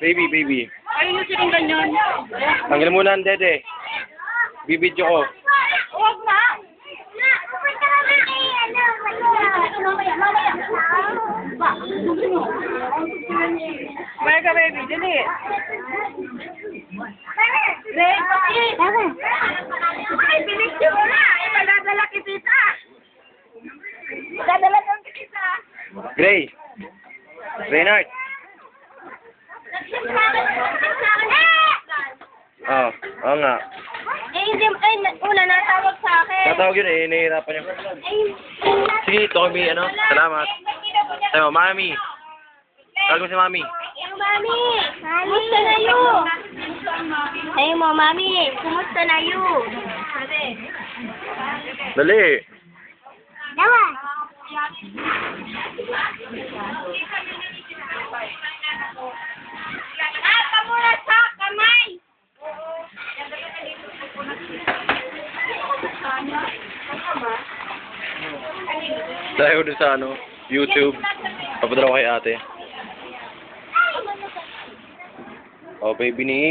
Baby, baby. Ayun yung siling ganyan. Tanggal muna ang dede. Bibidyo ko. Huwag na! Where ka, baby? Dili. Ay, bilis yun na! Ipadadala kita! Ipadadala kang kita! Gray. Reynard. Oo. Oo nga. Hindi, una natawag sa akin. Natawag yun eh. Nahihirapan niya. Sige, ito kami. Ano? Salamat. Tayo, mami. Tawag mo si mami. Yung mami! Kumusta na yun? Ay mo, mami! Kumusta na yun? Dali. Dawa! Muna sa kamay! Tayo doon sa ano, YouTube. Papadala ko kay ate. Oh, baby ni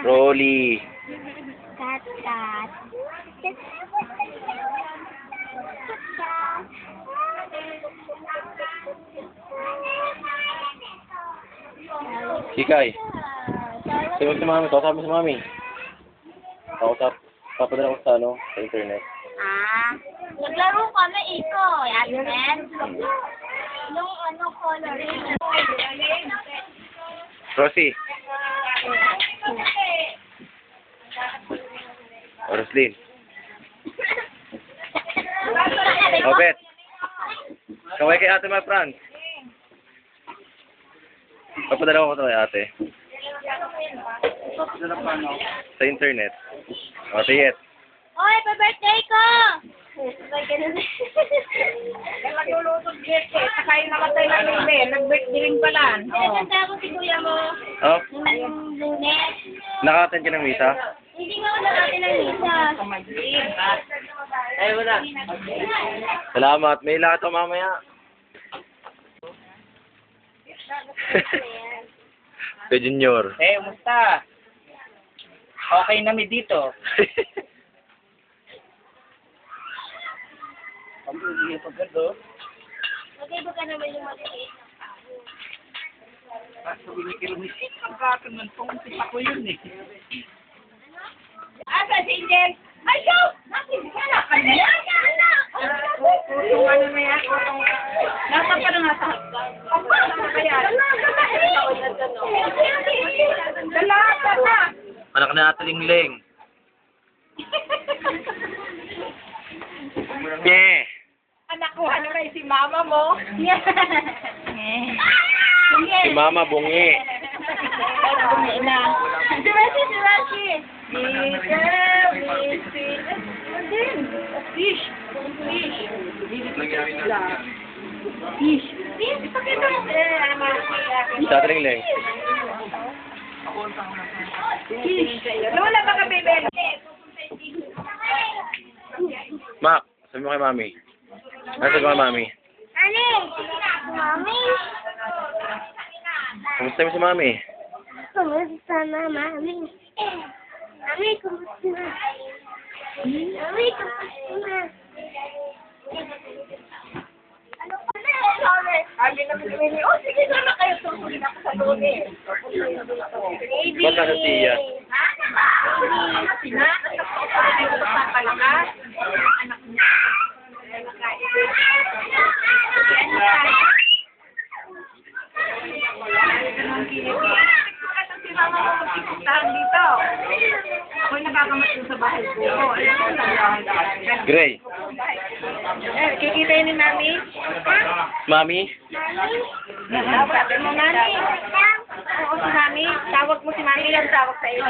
Rolly. Kat, kat. Hikay. Sabi si mami. Kausap mo si mami. Kausap. Papadala ko sa ano, sa internet. Naglaro kami iko. Yan, men. Yung ano, coloring. Rosie. Roslyn. Obet. Kaway kay ate, my friend. Papadala ko ito kay ate. Sa internet. O, tiyet. Oy, pa-birthday ko! Naglulutog gift eh. Saka yung nakatay na nila eh. Nag-birthday rin pala. Pinaganda ako si kuya mo. Oh, Nung lunes. naka-attend ka ng misa? Hindi nga ako nakatin ng misa. Ay, wala. Salamat. May lahat ako mamaya. Kay Junior. Kumusta? Okay na mi dito. Ang hindi pa gado. Mag-iba ka naman yung maliliit. Kaso binikil mo si pagkakon ng pungsi pa ko yun eh. Asa si Angel? Ayaw! Natin, sana ka na yan! Yung ano na yan? Nasa pa na nasa. Dala! Anak na ate Lingling. Yeah. Anak ko, ano kayo si mama mo? Si Mama Bungi. Si Rashi, si Rashi. Fish. Pakita mo. Sa ate Lingling. Lola, baka bebe. Mac, sabi mo kay mami. Sabi mo kay mami. Ani? Mami? Kumusta mo si mami? Kumusta na, mami? Mami, kumusta na? Mami, kumusta na? Ano pa na? Sabi na ni oh, sige na kayo. Tungkulin ako sa lunes. Baby. Ba't nasa siya? Ha? Baby. Ha? Palakas? Anak niya. Dito. Ako'y nagkakamat sa bahay ko. Gray. Kikita yun ni Mami? Mami? Sabi mo, Mami. Oo, si Mami. Tawag mo si Mami. Yung tawag sa iyo.